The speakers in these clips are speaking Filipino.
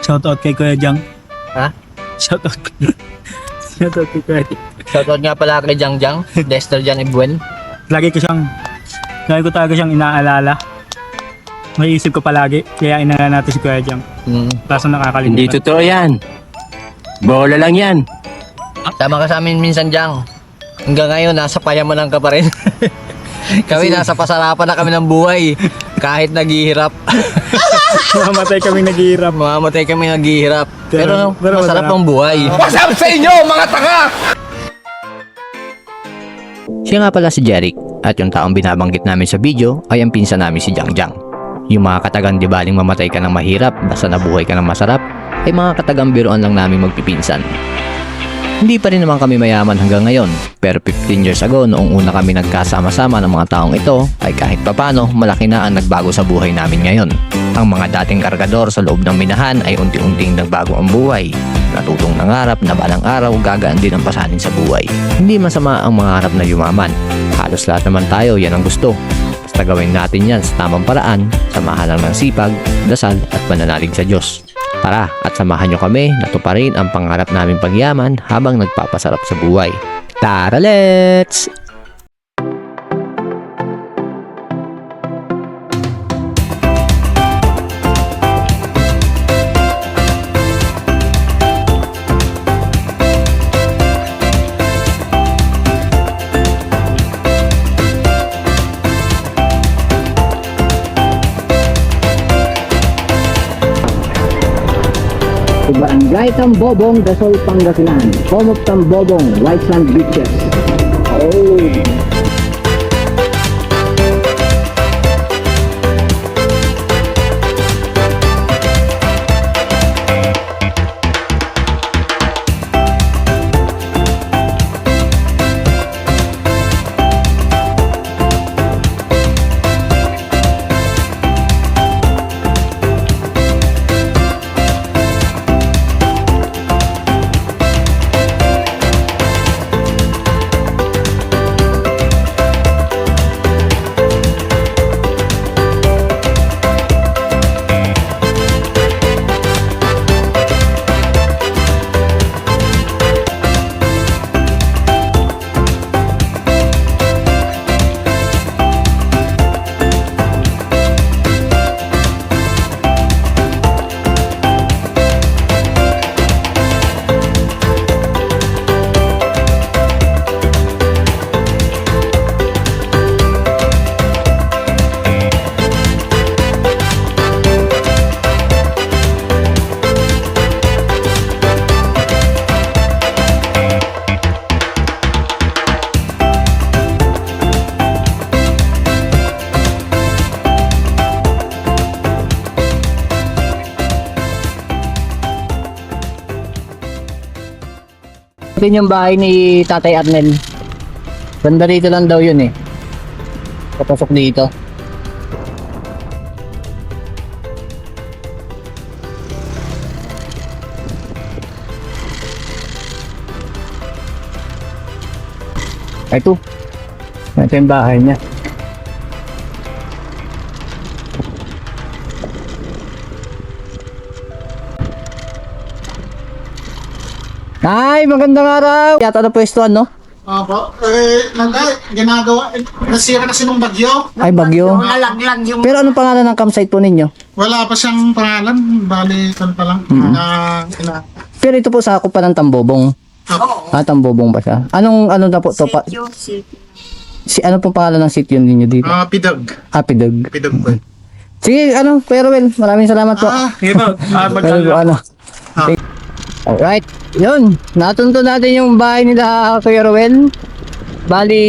Shoutout kay Kuya Jang. Ha? Shoutout. Shoutout kay Kuya Jang. Shoutout nga pala kay Jangjang, Dexter Jan Ibuen. Lagi ko talaga siyang inaalala. May isip ko palagi, kaya inaalala natin si Kuya Jang. Kaso nakakalimutan. Hindi totoo yan. Bola lang yan. Tama ka sa amin minsan, Jang. Hanggang ngayon, nasa payaman ka pa rin. Kami nasa pasarapan na kami ng buhay. Kahit naghihirap. Mamatay kami naghihirap. Mamamatay kami naghihirap. Pero Pero masarap masarap. ang buhay. Masarap sa inyo, mga tanga! Siya nga pala si Jeric at yung taong binabanggit namin sa video ay ang pinsan namin si Jangjang. Yung mga katagang di baling mamatay ka ng mahirap basta nabuhay ka ng masarap ay mga katagang biruan lang namin magpipinsan. Hindi pa rin naman kami mayaman hanggang ngayon, pero 15 years ago noong una kami nagkasama-sama ng mga taong ito ay kahit papano malaki na ang nagbago sa buhay namin ngayon. Ang mga dating kargador sa loob ng minahan ay unti-unting nagbago ang buhay. Natutong nangarap na balang araw gagaan din ang pasanin sa buhay. Hindi masama ang mangarap na yumaman. Halos lahat naman tayo yan ang gusto. Basta gawin natin yan sa tamang paraan, samahan lang ng sipag, dasal at pananalig sa Diyos. Tara at samahan nyo kami na tuparin ang pangarap naming pagyaman habang nagpapasarap sa buhay. Tara, let's! Barangay Tambobong, Dasol, Pangasinan. Home of Tambobong, White Sand Beaches. Oh! Ito yung bahay ni Tatay Arnel. Banda rito lang daw yun eh. Papasok dito. Ito. Ito yung bahay niya. Ay, magandang araw! Yata na pwestuhan, no? Opo. Ginagawa. Nasira kasi nung bagyo. Ay, bagyo. Nalaglag yung... Pero anong pangalan ng campsite po ninyo? Wala pa siyang pangalan. Bali, kan pa lang. Pero ito po sakop pa ng Tambobong. Ah, Tambobong ba siya? Ano na po to pa? Ano pong pangalan ng sityo ninyo dito? Pidog. Pidog. Pidog po. Sige, Kuya Ruel, maraming salamat po. Ito. Alright, yun. Natunto natin yung bahay nila Kuya Ruel. Bali,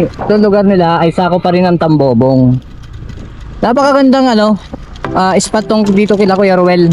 itong lugar nila ay sakop pa rin ng Tambobong. Napakagandang spot tong dito kila Kuya Ruel.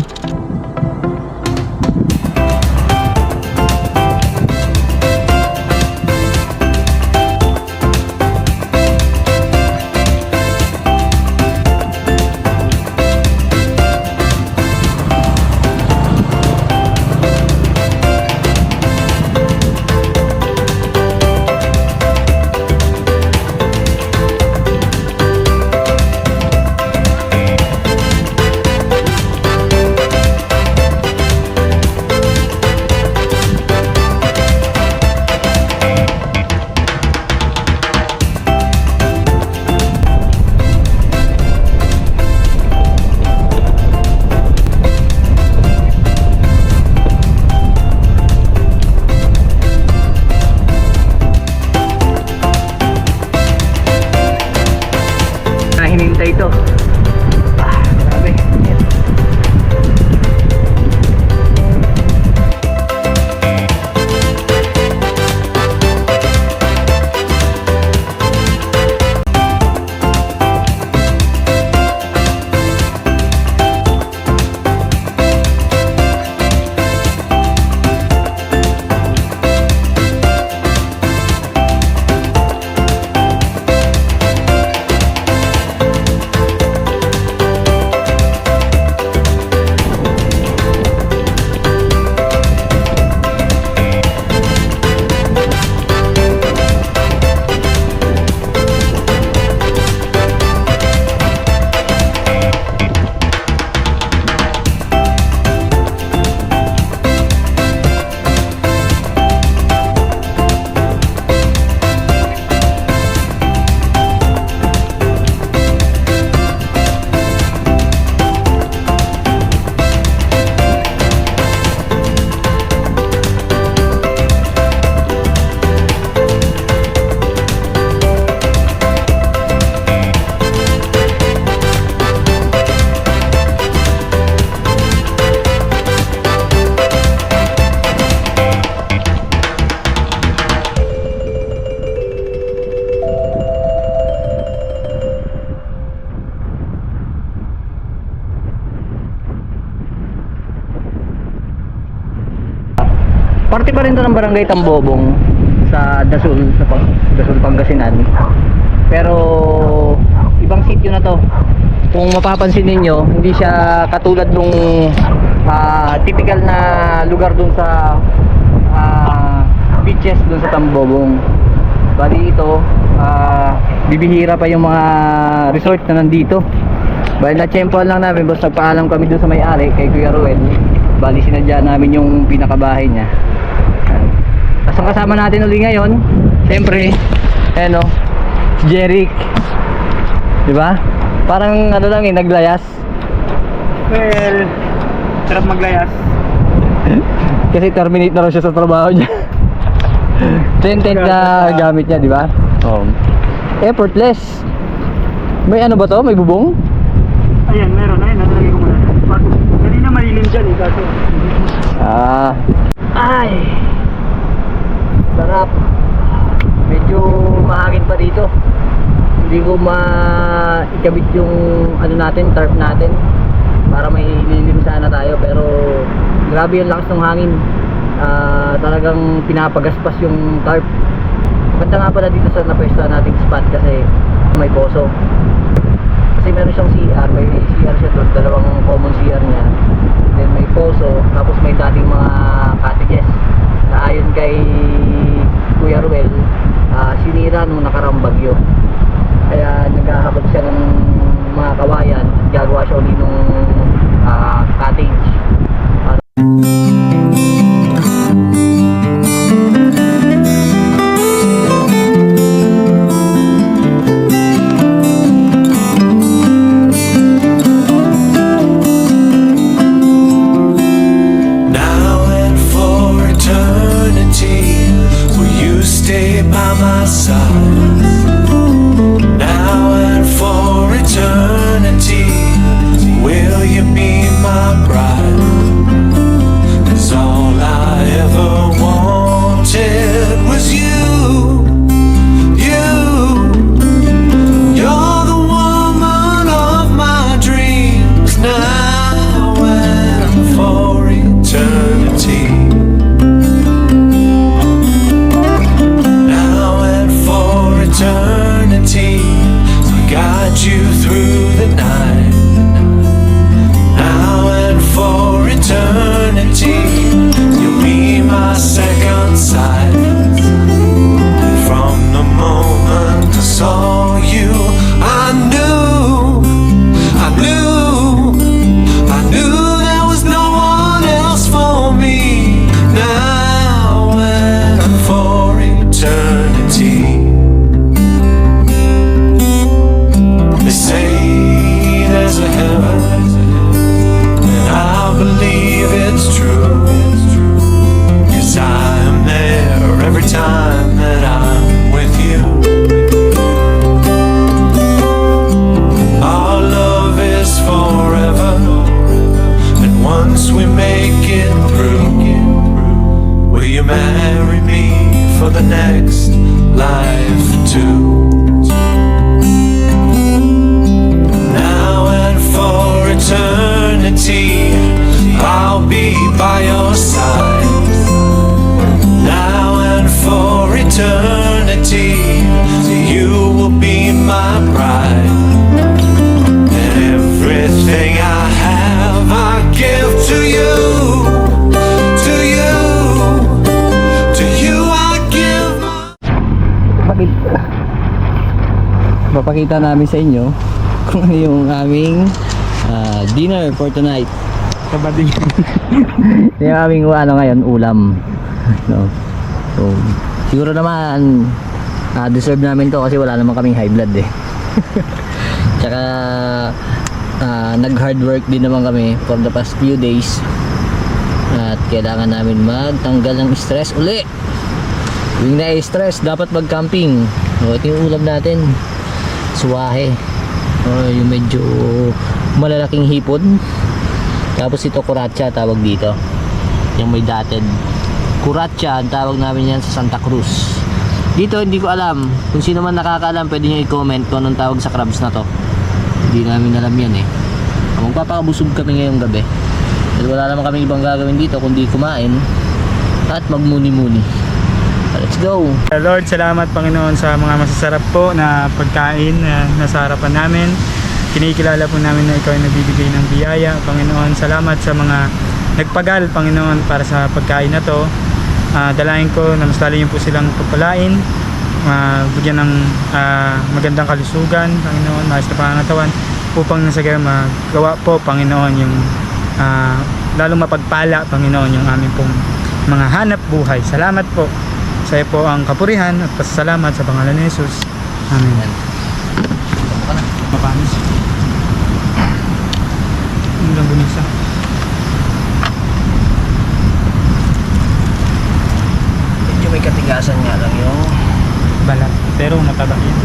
Parte pa rin to ng barangay Tambobong sa Dasul, Dasul Pangasinan. Pero ibang sitio na to. Kung mapapansin ninyo, hindi siya katulad nung typical na lugar dun sa beaches dun sa Tambobong. Bali ito, bibihira pa yung mga resort na nandito. Bali na-tsempohan lang namin, basta nagpaalam kami dun sa may-ari kay Kuya Ruel. Bali sinadya namin yung pinakabahay niya. Tapos ang kasama natin uli ngayon, siyempre, ano, si Jeric. Diba? Parang ano lang naglayas. Well, sarap maglayas. Kasi terminate na raw siya sa trabaho niya. Tent na gamit niya, di ba? Oh. Effortless. May ano ba to? May bubong? Ayan, meron. Ayun, natalagay ko muna. Kanina malilim dyan eh, kaso. Ay! Sarap. Medyo mahangin pa dito. Hindi ko maikabit yung ano natin, tarp natin. Para may lilim sana tayo. Pero grabe yung lakas ng hangin. Talagang pinapagaspas yung tarp. Maganda nga pala dito sa napwesto nating spot kasi may poso. Kasi meron siyang CR, may CR siya doon, dalawang common CR niya. Then may poso, tapos may dating mga cottages na ayon kay Kuya Ruel, sinira nung nakarang bagyo. Kaya naghahabag siya ng mga kawayan at gagawa siya ulit nung cottage. Now and for eternity, will you stay by my side? Now and for eternity, will you be my bride? 'Cause all I ever wanted was you, you. You're the woman of my dreams now and for eternity. Now and for eternity, I guide you through the night. Now and for eternity, you'll be my second sight. From the moment I saw you, I knew there was no one else for me. Now and for eternity. They say there's a heaven, and I believe it's true. 'Cause I am there every time that I'm with you. Our love is forever, and once we make it through, will you marry me for the next life too? Now and for eternity, I'll be by your side. Now and for eternity, you will be my bride. And everything I have, I give to you. To you, to you I give my... Papakita namin sa inyo kung ano yung aming dinner for tonight. Kabading. Yung aming ano ngayon, ulam. No? So, siguro naman deserve namin to kasi wala naman kaming high blood eh. Tsaka nag hard work din naman kami for the past few days. At kailangan namin magtanggal ng stress uli. Yung na-stress, dapat mag-camping. So, ito yung ulam natin. Suwahe. Yung medyo malalaking hipon. Tapos ito kuratsa tawag dito. Yung may dotted. Kuratsa ang tawag namin yan sa Santa Cruz. Dito hindi ko alam. Kung sino man nakakaalam, pwede nyo i-comment kung anong tawag sa crabs na to. Hindi namin alam yan eh. Magpapakabusog kami ngayong gabi. Dahil wala naman kami ibang gagawin dito kundi kumain. at magmuni-muni. Let's go! Lord, salamat Panginoon sa mga masasarap po na pagkain na nasa harapan namin. Kinikilala po namin na ikaw ay nagbibigay ng biyaya. Panginoon, salamat sa mga nagpagal, Panginoon, para sa pagkain na to. Dalahin ko na mas lalo niyo po silang pagpalain, bigyan ng magandang kalusugan, Panginoon, maayos na pangangatawan, upang nasa gayon magawa po, Panginoon, yung lalong mapagpala, Panginoon, yung aming pong mga hanap buhay. Salamat po. Sa iyo po ang kapurihan at pasasalamat sa pangalan ni Jesus. Amen. Mapanis. Ang gambunisa. Medyo may katigasan nga lang yung Balat. Pero mataba yun.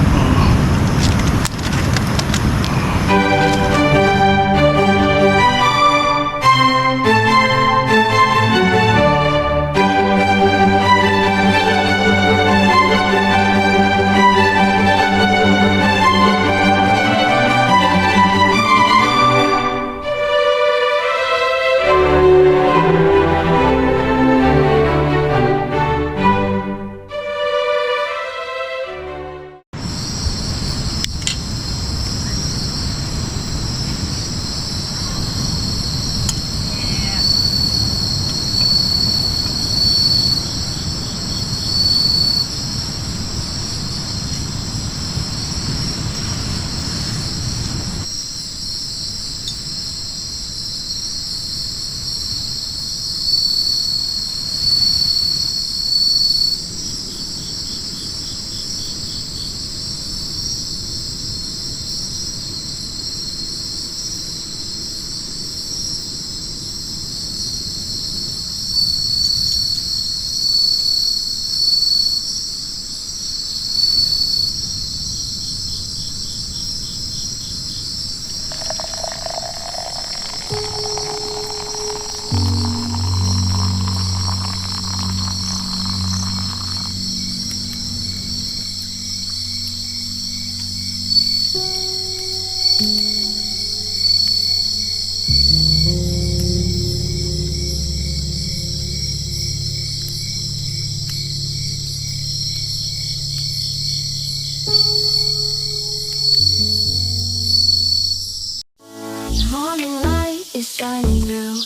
Morning light is shining through.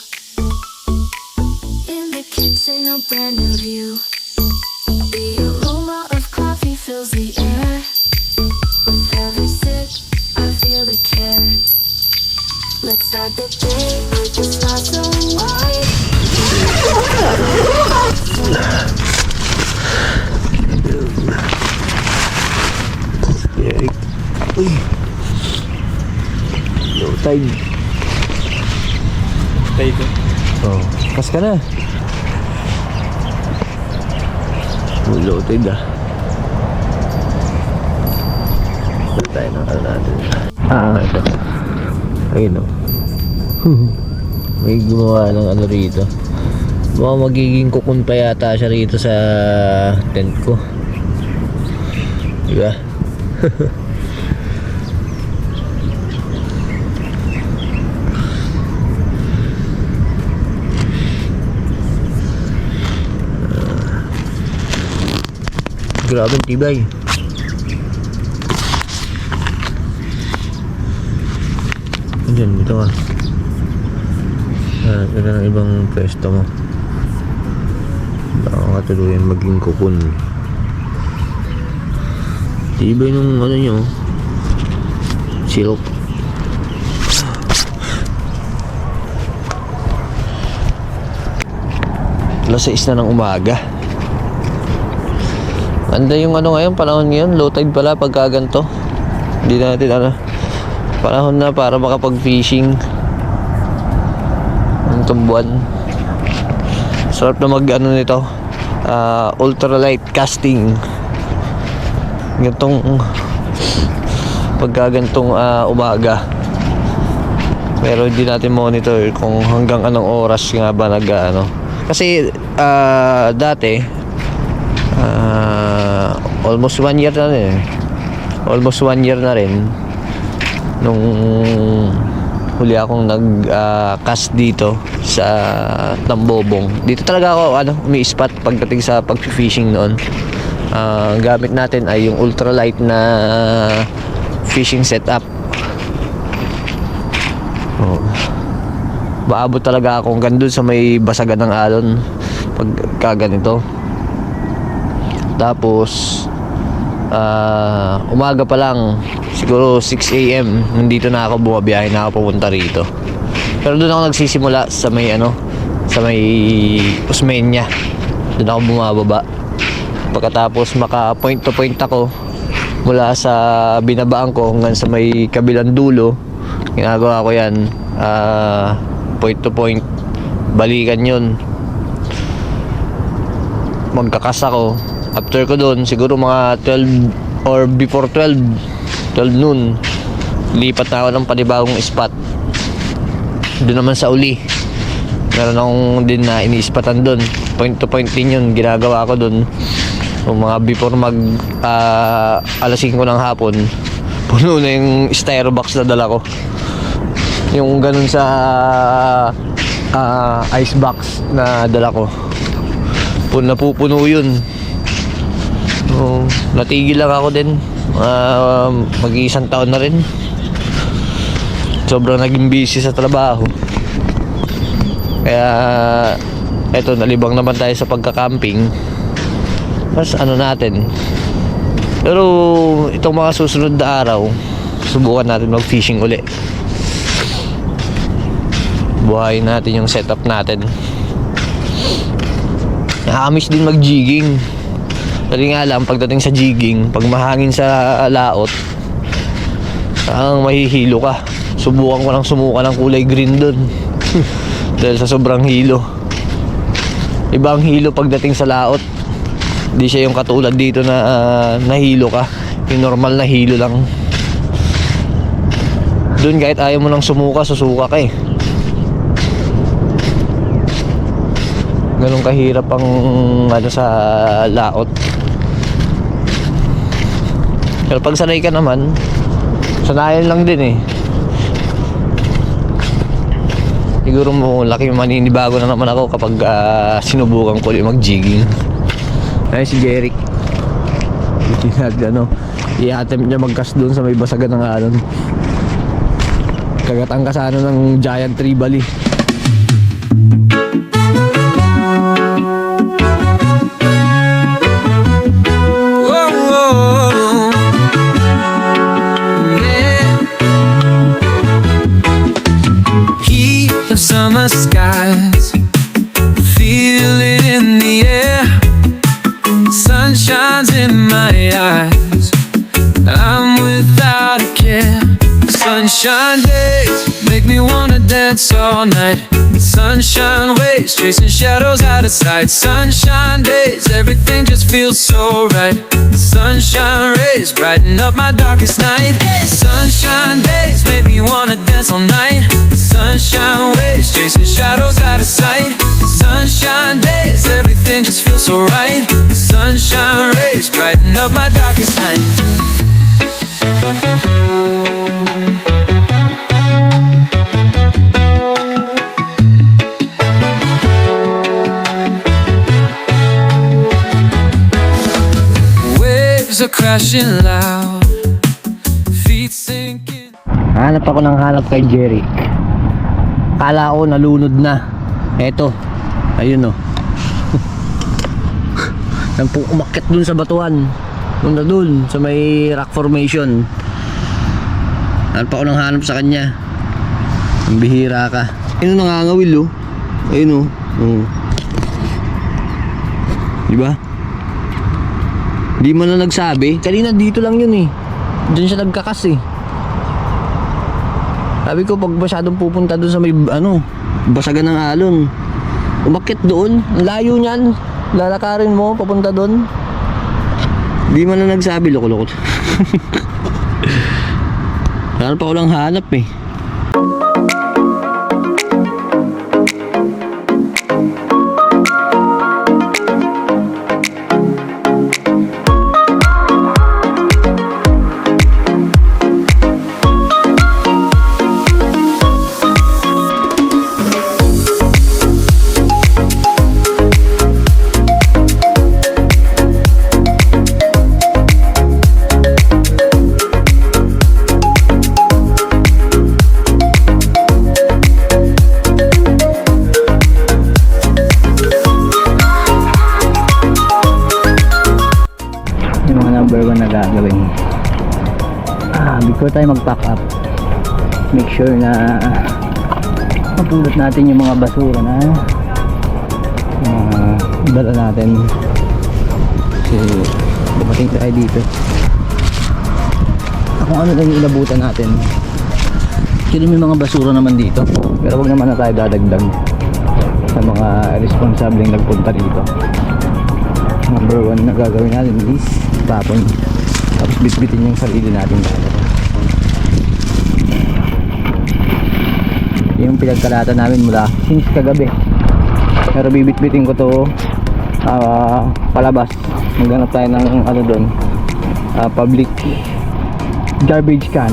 In the kitchen, a brand new view. The aroma of coffee fills the air. With every sip, I feel the care. Let's start the day with the stars so wide. low tide. Tide. Oh, kas ka na. Low tide ah. Ito tayo ng ano natin. Ito. Ayun o. May gumawa ng ano rito. Baka magiging kukun pa yata siya rito sa tent ko. Diba? Grabe ang tibay. Diyan, dito ka. Ito na ang ibang pwesto mo. Baka katuluyan maging kukun. Tibay nung ano nyo. Silk. Alas 6 na ng umaga. Ganda yung ano ngayon, panahon ngayon, low tide pala pagka ganito. Hindi natin ano, panahon na para makapag-fishing ng tumbuan. Sarap na mag ano nito, ultralight casting. Gantong pagka gantong umaga. Pero hindi natin monitor kung hanggang anong oras nga ba nag ano. Kasi dati almost 1 year na rin. Almost 1 year na rin nung huli akong nag-cast dito sa Tambobong. Dito talaga ako umi-spot pagdating sa pag-fishing noon. Gamit natin ay yung ultralight na fishing setup. Maabot talaga ako hanggang dun sa may basagan ng alon pagka ganito. Tapos umaga pa lang, siguro 6 AM, nandito na ako, bumabiyahe na ako papunta rito. Pero doon ako nagsisimula sa may sa may Osmeña. Doon ako bumababa. Pagkatapos maka point to point ako mula sa binabaan ko hanggang sa may kabilang dulo, ginagawa ko yan, point to point, balikan yun. Magkakas ako. After ko doon, siguro mga 12 or before 12 noon, lipat na ako ng panibagong spot. Doon naman sa uli, meron akong din na ini-spotan doon. Point to point din yun, ginagawa ko doon. Mga before alas 5 ng hapon, puno na yung styro box na dala ko. Yung ganun sa ice box na dala ko, napupuno yun. Natigil lang ako din, mag-iisang taon na rin. Sobrang naging busy sa trabaho, kaya eto, nalibang naman tayo sa pagka-camping. Mas natin, pero itong mga susunod na araw, subukan natin mag-fishing uli. Buhayin natin yung setup natin. Nakakamiss din mag-jigging. Dali nga lang, pagdating sa jigging, pag mahangin sa laot, ang mahihilo ka. Subukan ko lang sumuka ng kulay green dun. Dahil sa sobrang hilo. Ibang hilo pagdating sa laot. Di siya yung katulad dito na nahilo ka. Yung normal na hilo lang. Dun kahit ayaw mo nang sumuka, susuka ka eh. Ganun kahirap ang sa laot. Pero pag sanay ka naman, sanayan lang din eh. Siguro laki maninibago na naman ako kapag sinubukan ko ulit mag-jigging. Ay, si Jeric, i-attempt niya mag-cast doon sa may basagan ng alon. Kagatang kasano ng giant tribali. Summer skies, feel it in the air. Sun shines in my eyes, I'm without a care. Sunshine days make me wanna dance all night. Sunshine waves chasing shadows out of sight. Sunshine days, everything just feels so right. Sunshine rays brighten up my darkest night. Sunshine days make me wanna dance all night. Sunshine waves chasing shadows out of sight. Sunshine days, everything just feels so right. Sunshine rays brighten up my darkest night. Waves are crashing loud, feet sinking. Hanap ako ng hanap kay Jeric. Kala ko nalunod na. Eto, ayun o. Nang umakyat dun sa batuan. Dun sa may rock formation. Hanap ako ng hanap sa kanya. Ang bihira ka. Ayun, nangangawil o. Ayun o. Diba? Di man na nagsabi. Kanina dito lang yun eh. Diyan siya nagkakas eh. Sabi ko, pag masyadong pupunta doon sa may basagan ng alon, umakyat doon, ang layo niyan, lalakarin mo papunta doon. Di man na nagsabi, loko-loko. Hanap pa ko lang hanap eh. before tayo mag-pack up, make sure na mapulot natin yung mga basura na dala natin kasi dumating tayo dito. Kung ano lang yung inabutan natin. Actually may mga basura naman dito, pero wag naman na tayo dadagdag sa mga responsableng nagpunta dito. Number 1 na gagawin natin is tapon, tapos bitbitin yung sarili natin. Yung pinagkalatan namin mula since kagabi, pero bibitbitin ko to palabas. Maghanap tayo ng ano doon, public garbage can.